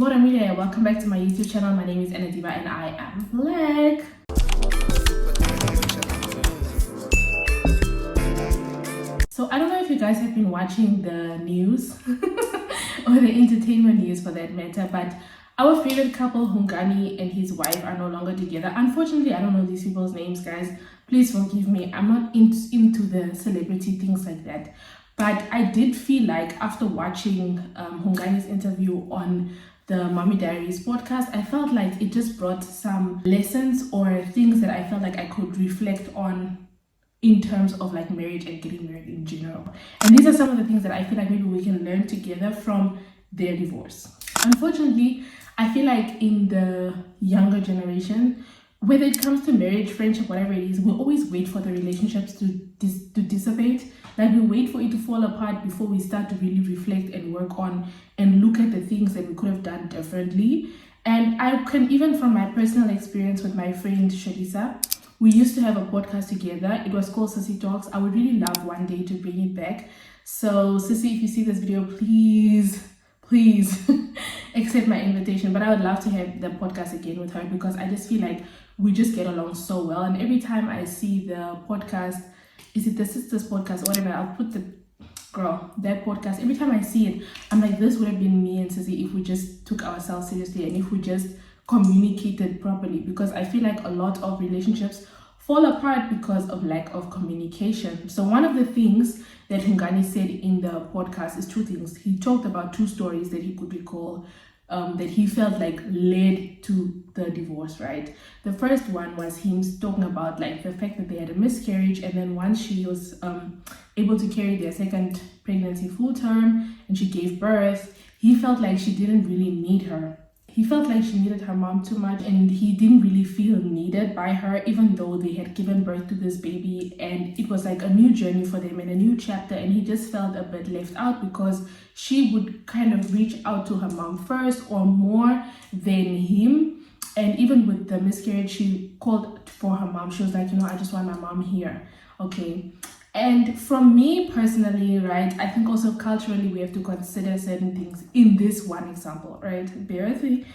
Media, welcome back to my YouTube channel. My name is Ann-Adeva and I am Black. So I don't know if you guys have been watching the news or the entertainment news for that matter, but our favorite couple, Hungani and his wife, are no longer together. Unfortunately, I don't know these people's names, guys. Please forgive me. I'm not into the celebrity things like that. But I did feel like after watching Hungani's interview on the Mommy Diaries podcast, I felt like it just brought some lessons or things that I felt like I could reflect on in terms of like marriage and getting married in general. And these are some of the things that I feel like maybe we can learn together from their divorce. Unfortunately, I feel like in the younger generation, whether it comes to marriage, friendship, whatever it is, we always wait for the relationships to dissipate. Like we wait for it to fall apart before we start to really reflect and work on and look at the things that we could have done differently. And I can, even from my personal experience with my friend Shalisa, we used to have a podcast together. It was called Sissy Talks. I would really love one day to bring it back. So Sissy, if you see this video, please accept my invitation. But I would love to have the podcast again with her because I just feel like we just get along so well. And every time I see the podcast, is it the Sisters podcast or whatever, I'll put that podcast. Every time I see it, I'm like, this would have been me and Sissy if we just took ourselves seriously and if we just communicated properly, because I feel like a lot of relationships fall apart because of lack of communication. So one of the things that Hungani said in the podcast is two things. He talked about two stories that he could recall that he felt like led to the divorce, right? The first one was him talking about like the fact that they had a miscarriage, and then once she was able to carry their second pregnancy full term and she gave birth, he felt like she didn't really need her. He felt like she needed her mom too much, and he didn't really feel needed by her, even though they had given birth to this baby and it was like a new journey for them and a new chapter, and he just felt a bit left out because she would kind of reach out to her mom first or more than him. And even with the miscarriage, she called for her mom. She was like, I just want my mom here. Okay. And from me personally, right, I think also culturally we have to consider certain things in this one example, right? Bear with me.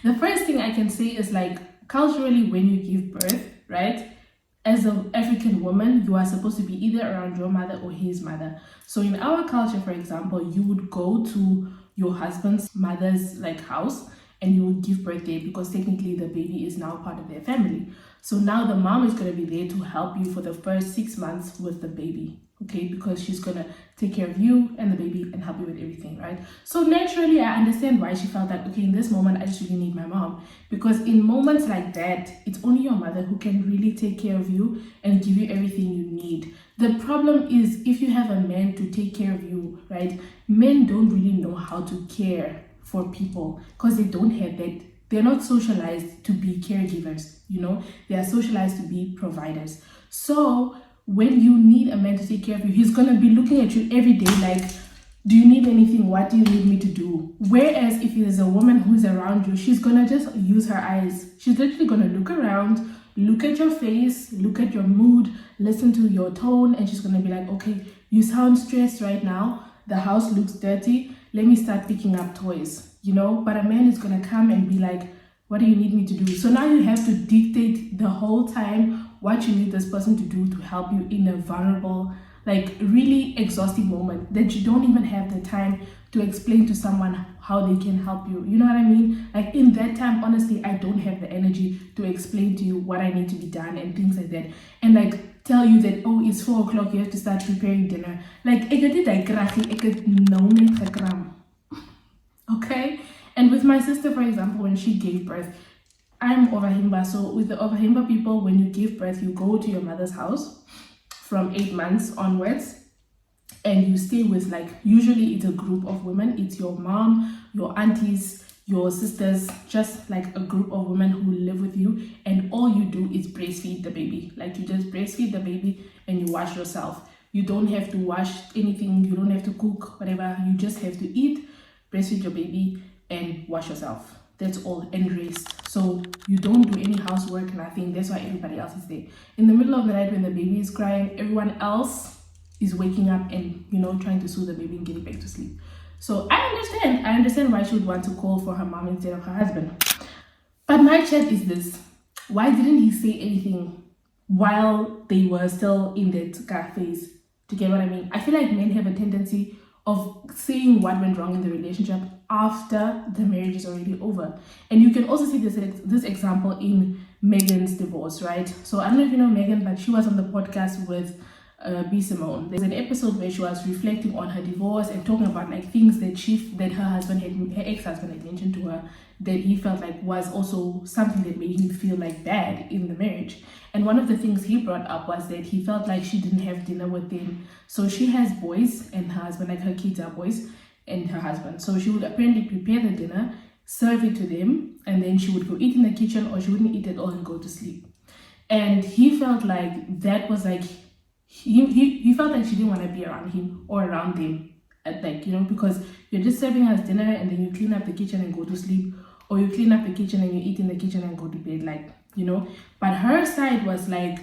The first thing I can say is like culturally when you give birth, right, as an African woman, you are supposed to be either around your mother or his mother. So in our culture, for example, you would go to your husband's mother's like house and you would give birth there because technically the baby is now part of their family. So now the mom is going to be there to help you for the first 6 months with the baby, okay? Because she's going to take care of you and the baby and help you with everything, right? So naturally, I understand why she felt that, okay, in this moment, I just really need my mom. Because in moments like that, it's only your mother who can really take care of you and give you everything you need. The problem is if you have a man to take care of you, right? Men don't really know how to care for people because they don't have that. They're not socialized to be caregivers, they are socialized to be providers. So when you need a man to take care of you, he's going to be looking at you every day like, do you need anything? What do you need me to do? Whereas if there's a woman who's around you, she's going to just use her eyes. She's literally going to look around, look at your face, look at your mood, listen to your tone, and she's going to be like, okay, you sound stressed right now. The house looks dirty. Let me start picking up toys. But a man is going to come and be like, what do you need me to do? So now you have to dictate the whole time what you need this person to do to help you in a vulnerable, like really exhausting moment that you don't even have the time to explain to someone how they can help you. You know what I mean? Like in that time, honestly, I don't have the energy to explain to you what I need to be done and things like that. And like tell you that, oh, it's 4 o'clock, you have to start preparing dinner. Like, okay? And with my sister, for example, when she gave birth, I'm Overhimba. So with the Overhimba people, when you give birth, you go to your mother's house from 8 months onwards and you stay with like, usually it's a group of women. It's your mom, your aunties, your sisters, just like a group of women who live with you, and all you do is breastfeed the baby. Like you just breastfeed the baby and you wash yourself. You don't have to wash anything, you don't have to cook, whatever. You just have to eat, breastfeed your baby, and wash yourself. That's all, and rest. So you don't do any housework, nothing. That's why everybody else is there. In the middle of the night when the baby is crying, everyone else is waking up and trying to soothe the baby and getting back to sleep. So I understand why she would want to call for her mom instead of her husband. But my chat is this: why didn't he say anything while they were still in that car phase? Do you get what I mean? I feel like men have a tendency of saying what went wrong in the relationship after the marriage is already over. And you can also see this example in Megan's divorce, right? So I don't know if you know Megan, but she was on the podcast with B. Simone. There's an episode where she was reflecting on her divorce and talking about like things that her ex-husband had mentioned to her that he felt like was also something that made him feel like bad in the marriage. And one of the things he brought up was that he felt like she didn't have dinner with them. So she has boys and her husband, like her kids are boys and her husband. So she would apparently prepare the dinner, serve it to them, and then she would go eat in the kitchen, or she wouldn't eat at all and go to sleep. And he felt like that was like, he felt like she didn't want to be around him or around them. Like, you know, because you're just serving us dinner and then you clean up the kitchen and go to sleep, or you clean up the kitchen and you eat in the kitchen and go to bed, like, you know. But her side was like,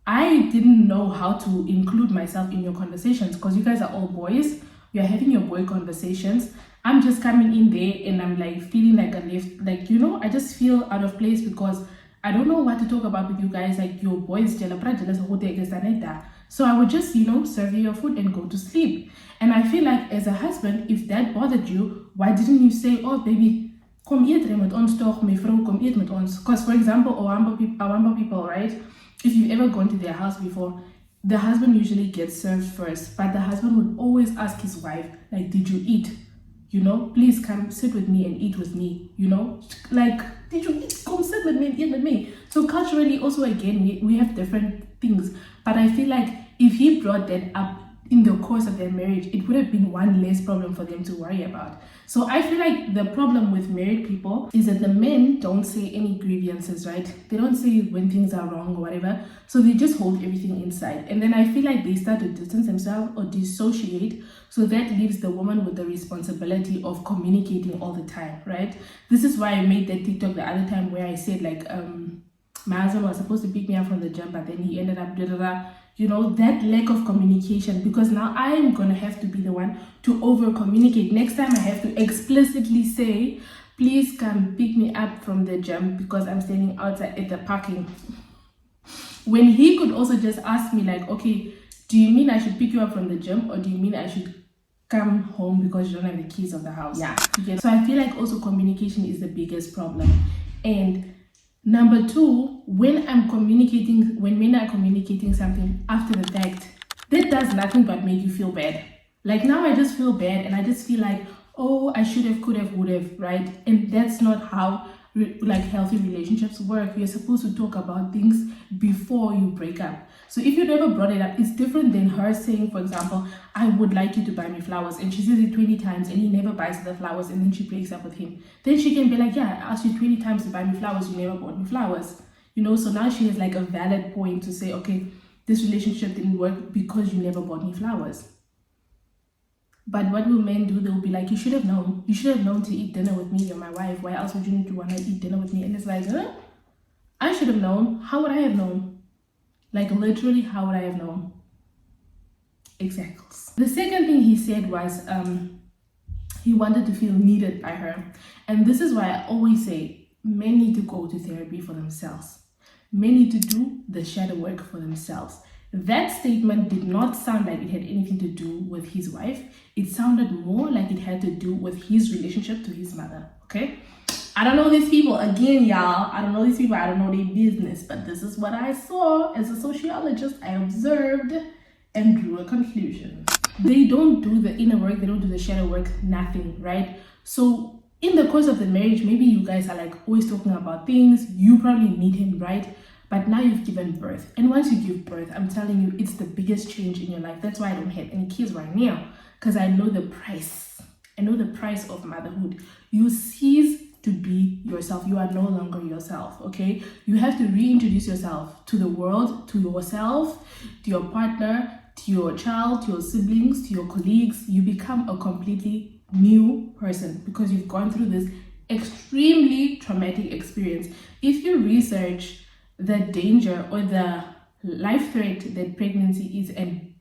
I didn't know how to include myself in your conversations because you guys are all boys. You're having your boy conversations. I'm just coming in there and I'm like feeling like a left, like, you know, I just feel out of place because I don't know what to talk about with you guys. Like, your boys, so I would just, you know, serve you your food and go to sleep. And I feel like as a husband, if that bothered you, why didn't you say, oh baby, kom eet met ons toch, mevrouw, kom eet met ons? Because for example, Awamba people, right? If you've ever gone to their house before, the husband usually gets served first, but the husband would always ask his wife, like, did you eat? You know, please come sit with me and eat with me, you know? Like, did you eat? Come sit with me and eat with me. So culturally, also again, we have different things. But I feel like if he brought that up in the course of their marriage, it would have been one less problem for them to worry about. So I feel like the problem with married people is that the men don't say any grievances, right? They don't say when things are wrong or whatever. So they just hold everything inside. And then I feel like they start to distance themselves or dissociate. So that leaves the woman with the responsibility of communicating all the time, right? This is why I made that TikTok the other time where I said like, my husband was supposed to pick me up from the gym, but then he ended up you know, that lack of communication, because now I'm gonna have to be the one to over communicate. Next time I have to explicitly say, please come pick me up from the gym because I'm standing outside at the parking, when he could also just ask me like, okay, do you mean I should pick you up from the gym, or do you mean I should come home because you don't have the keys of the house? Yeah. So I feel like also communication is the biggest problem. And number two, when men are communicating something after the fact, that does nothing but make you feel bad. Like, now I just feel bad and I just feel like, oh, I should have, could have, would have, right? And that's not how like healthy relationships work. You're supposed to talk about things before you break up. So if you never brought it up, it's different than her saying, for example, I would like you to buy me flowers, and she says it 20 times and he never buys the flowers, and then she breaks up with him. Then she can be like, yeah, I asked you 20 times to buy me flowers, you never bought me flowers. You know, so now she has like a valid point to say, okay, this relationship didn't work because you never bought me flowers. But what will men do? They'll be like, you should have known. You should have known to eat dinner with me. You're my wife. Why else would you need to want to eat dinner with me? And it's like, huh? I should have known. How would I have known? Like, literally, how would I have known? Examples. The second thing he said was he wanted to feel needed by her. And this is why I always say men need to go to therapy for themselves. Men need to do the shadow work for themselves. That statement did not sound like it had anything to do with his wife. It sounded more like it had to do with his relationship to his mother, okay? I don't know these people. Again, y'all, I don't know these people. I don't know their business. But this is what I saw as a sociologist. I observed and drew a conclusion. They don't do the inner work. They don't do the shadow work. Nothing, right? So in the course of the marriage, maybe you guys are like always talking about things. You probably need him, right? But now you've given birth. And once you give birth, I'm telling you, it's the biggest change in your life. That's why I don't have any kids right now. Because I know the price. I know the price of motherhood. You cease to be yourself. You are no longer yourself, okay? You have to reintroduce yourself to the world, to yourself, to your partner, to your child, to your siblings, to your colleagues. You become a completely new person because you've gone through this extremely traumatic experience. If you research the danger or the life threat that pregnancy is and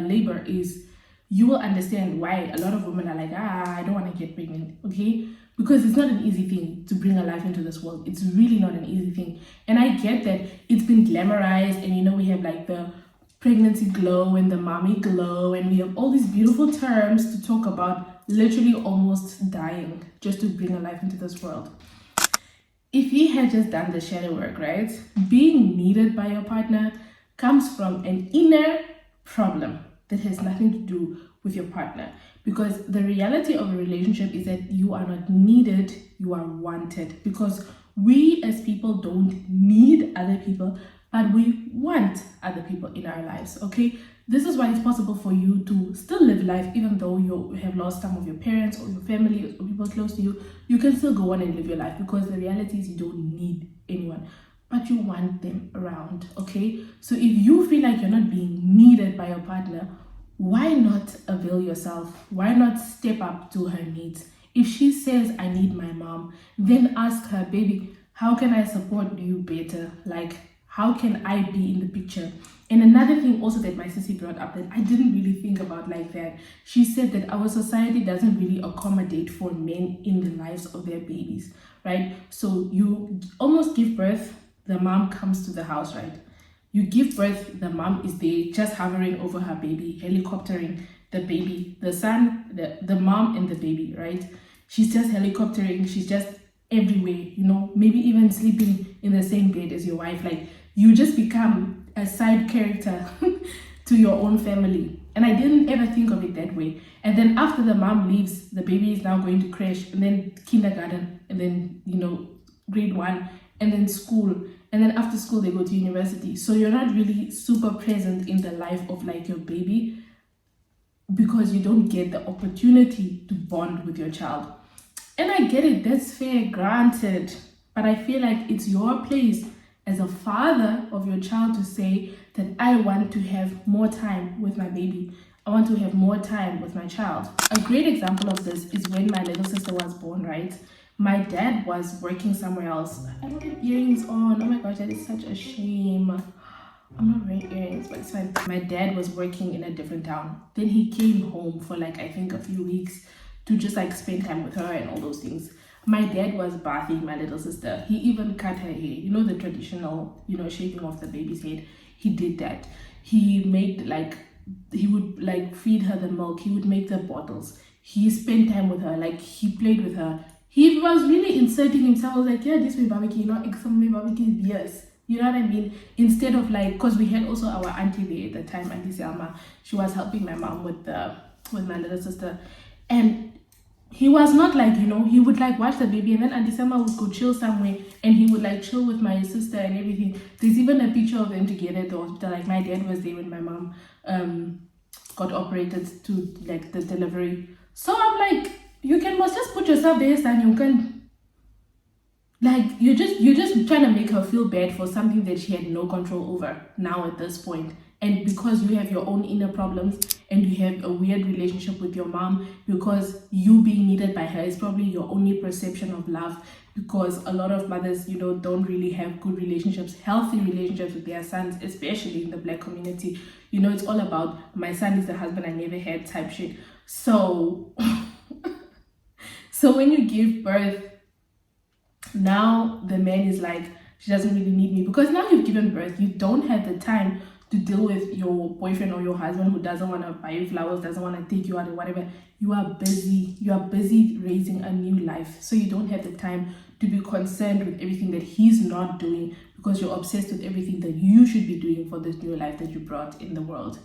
labor is, you will understand why a lot of women are like, I don't want to get pregnant, okay? Because it's not an easy thing to bring a life into this world. It's really not an easy thing. And I get that it's been glamorized, and we have like the pregnancy glow and the mommy glow, and we have all these beautiful terms to talk about literally almost dying just to bring a life into this world. If he had just done the shadow work, right? Being needed by your partner comes from an inner problem that has nothing to do with your partner. Because the reality of a relationship is that you are not needed, you are wanted. Because we as people don't need other people, but we want other people in our lives, okay? This is why it's possible for you to still live life even though you have lost some of your parents or your family or people close to you. You can still go on and live your life, because the reality is you don't need anyone, but you want them around, okay? So if you feel like you're not being needed by your partner, why not avail yourself? Why not step up to her needs? If she says, I need my mom, then ask her, baby, how can I support you better? Like, how can I be in the picture? And another thing also that my sissy brought up that I didn't really think about like that, she said that our society doesn't really accommodate for men in the lives of their babies, right? So you almost give birth, the mom comes to the house, right? You give birth, the mom is there just hovering over her baby, helicoptering the baby, the son, the mom and the baby, right? She's just helicoptering, she's just everywhere, maybe even sleeping in the same bed as your wife. Like, you just become a side character to your own family. And I didn't ever think of it that way. And then after the mom leaves, the baby is now going to crash, and then kindergarten, and then, grade 1, and then school. And then after school, they go to university. So you're not really super present in the life of like your baby, because you don't get the opportunity to bond with your child. And I get it, that's fair, granted. But I feel like it's your place as a father of your child to say that I want to have more time with my baby. I want to have more time with my child. A great example of this is when my little sister was born, right? My dad was working somewhere else. I don't have earrings on. Oh my gosh, that is such a shame. I'm not wearing earrings, but it's fine. My dad was working in a different town. Then he came home for like, I think a few weeks to just like spend time with her and all those things. My dad was bathing my little sister. He even cut her hair. The traditional, shaving off the baby's head. He did that. He made he would like feed her the milk. He would make the bottles. He spent time with her. Like, he played with her. He was really inserting himself. I was like, yeah, this way barbecue, some way barbecue beers. You know what I mean? Instead of like, because we had also our auntie there at the time, Auntie Selma. She was helping my mom with my little sister. And he was not like, he would like watch the baby, and then Auntie Selma would go chill somewhere, and he would like chill with my sister and everything. There's even a picture of them together at the hospital. Like, my dad was there when my mom got operated to like the delivery. So I'm like, you must just put yourself there, and you can, like, you're just trying to make her feel bad for something that she had no control over now at this point. And because you have your own inner problems, and you have a weird relationship with your mom, because you being needed by her is probably your only perception of love, because a lot of mothers, don't really have good relationships, healthy relationships with their sons, especially in the Black community. It's all about, my son is the husband I never had type shit. So when you give birth, now the man is like, she doesn't really need me, because now you've given birth, you don't have the time to deal with your boyfriend or your husband who doesn't want to buy you flowers, doesn't want to take you out or whatever. You are busy raising a new life, so you don't have the time to be concerned with everything that he's not doing, because you're obsessed with everything that you should be doing for this new life that you brought in the world.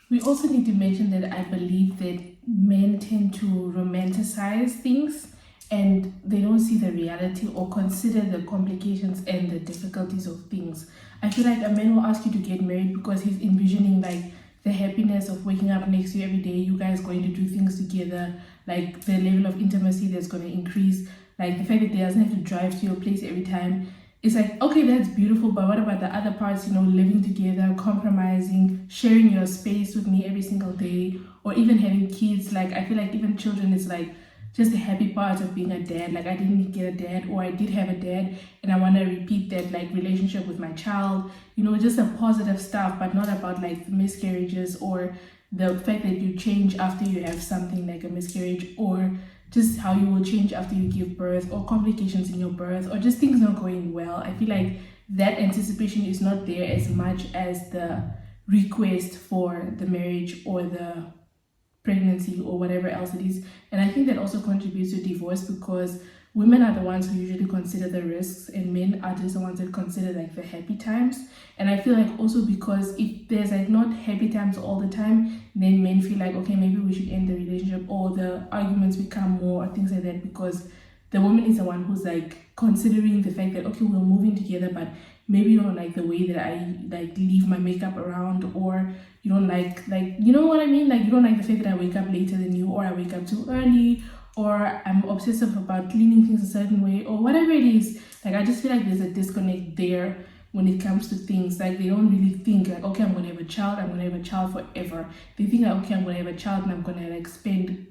We also need to mention that I believe that men tend to romanticize things, and they don't see the reality or consider the complications and the difficulties of things. I feel like a man will ask you to get married because he's envisioning like the happiness of waking up next to you every day, you guys going to do things together, like the level of intimacy that's going to increase, like the fact that he doesn't have to drive to your place every time. It's like, okay, that's beautiful, but what about the other parts, living together, compromising, sharing your space with me every single day, or even having kids? Like, I feel like even children is like just the happy part of being a dad. Like, I didn't get a dad, or I did have a dad, and I want to repeat that like relationship with my child, just the positive stuff, but not about like miscarriages or the fact that you change after you have something like a miscarriage, or just how you will change after you give birth, or complications in your birth, or just things not going well. I feel like that anticipation is not there as much as the request for the marriage or the pregnancy or whatever else it is. And I think that also contributes to divorce, because women are the ones who usually consider the risks and men are just the ones that consider like the happy times. And I feel like also because if there's like not happy times all the time, then men feel like, okay, maybe we should end the relationship, or the arguments become more or things like that, because the woman is the one who's like considering the fact that, okay, we're moving together, but maybe you don't like the way that I like leave my makeup around, or you don't like you know what I mean, like you don't like the fact that I wake up later than you, or I wake up too early, or I'm obsessive about cleaning things a certain way, or whatever it is. Like I just feel like there's a disconnect there when it comes to things. Like they don't really think like, okay, I'm gonna have a child, I'm gonna have a child forever. They think like, okay, I'm gonna have a child and I'm gonna like spend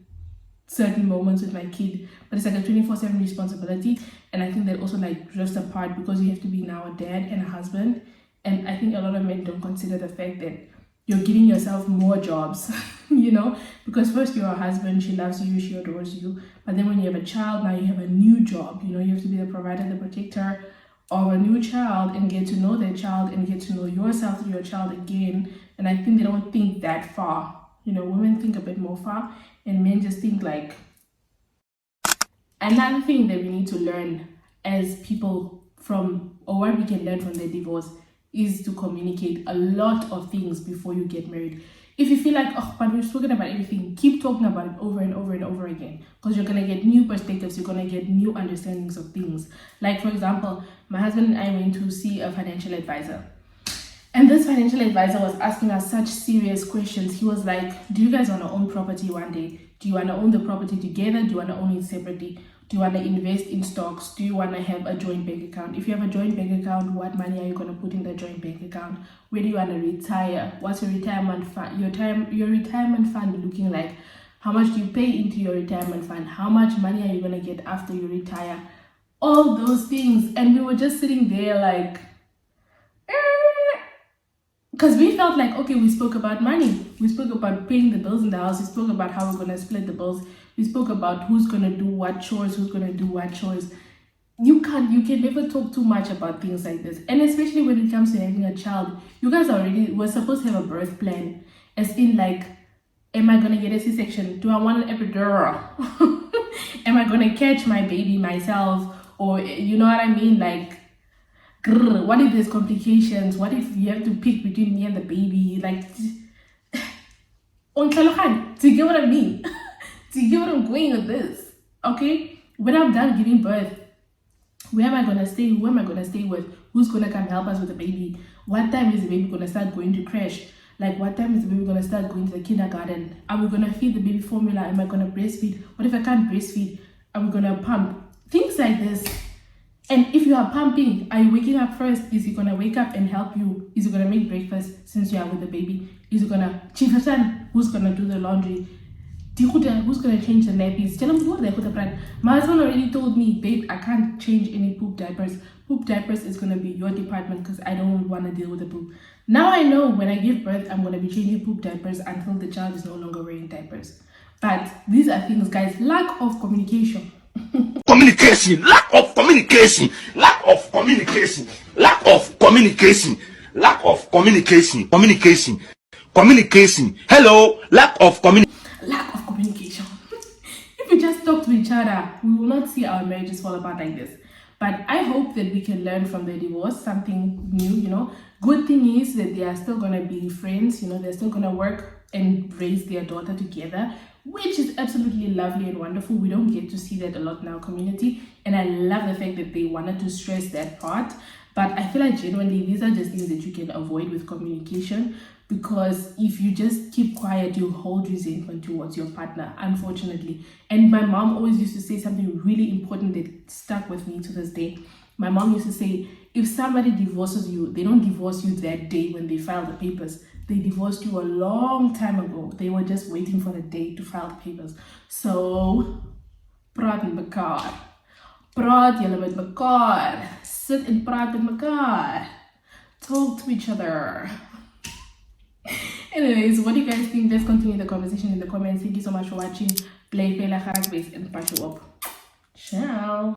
certain moments with my kid, but it's like a 24/7 responsibility. And I think that also like drifts apart, because you have to be now a dad and a husband. And I think a lot of men don't consider the fact that you're giving yourself more jobs, you know, because first you're a husband, she loves you, she adores you, but then when you have a child, now you have a new job, you know, you have to be the provider, the protector of a new child, and get to know their child and get to know yourself through your child again. And I think they don't think that far, you know. Women think a bit more far, and men just think like. Another thing that we need to learn as people from, or what we can learn from the divorce, is to communicate a lot of things before you get married. If you feel like, oh, but we've spoken about everything, keep talking about it over and over and over again, because you're going to get new perspectives, you're going to get new understandings of things. Like, for example, my husband and I went to see a financial advisor. And this financial advisor was asking us such serious questions. He was like, do you guys want to own property one day? Do you want to own the property together? Do you want to own it separately? Do you want to invest in stocks? Do you want to have a joint bank account? If you have a joint bank account, what money are you going to put in the joint bank account? Where do you want to retire? What's your retirement fund? Your retirement fund looking like? How much do you pay into your retirement fund? How much money are you going to get after you retire? All those things. And we were just sitting there like, because we felt like, okay, we spoke about money. We spoke about paying the bills in the house. We spoke about how we're going to split the bills. We spoke about who's going to do what chores, who's going to do what chores. You can never talk too much about things like this. And especially when it comes to having a child, you guys were supposed to have a birth plan. As in like, am I going to get a C-section? Do I want an epidural? Am I going to catch my baby myself? Or, you know what I mean? Like, what if there's complications? What if you have to pick between me and the baby? Like, do you get what I mean? Do you get what I'm going with this? Okay? When I'm done giving birth, where am I going to stay? Who am I going to stay with? Who's going to come help us with the baby? What time is the baby going to start going to crash? Like, what time is the baby going to start going to the kindergarten? Are we going to feed the baby formula? Am I going to breastfeed? What if I can't breastfeed? Are we going to pump? Things like this. And if you are pumping, are you waking up first? Is he going to wake up and help you? Is he going to make breakfast since you are with the baby? Is he going to, Chifasan, who's going to do the laundry? Who's going to change the nappies? My husband already told me, babe, I can't change any poop diapers. Poop diapers is going to be your department because I don't want to deal with the poop. Now I know when I give birth, I'm going to be changing poop diapers until the child is no longer wearing diapers. But these are things, guys, lack of communication. Lack of communication, lack of communication, lack of communication, lack of communication, communication. Hello, lack of communication. Lack of communication. If we just talk to each other, we will not see our marriages fall apart like this. But I hope that we can learn from the divorce something new, you know. Good thing is that they are still going to be friends, you know, they're still going to work and raise their daughter together, which is absolutely lovely and wonderful. We don't get to see that a lot in our community, and I love the fact that they wanted to stress that part. But I feel like genuinely these are just things that you can avoid with communication, because if you just keep quiet, you hold resentment towards your partner, unfortunately. And my mom always used to say something really important that stuck with me to this day. My mom used to say, if somebody divorces you, they don't divorce you that day when they file the papers. They divorced you a long time ago. They were just waiting for the day to file the papers. So, praat met mekaar. Praat julle met mekaar. Sit en praat met mekaar. Talk to each other. Anyways, what do you guys think? Let's continue the conversation in the comments. Thank you so much for watching. Play Fela Harvest and Pacho up. Ciao.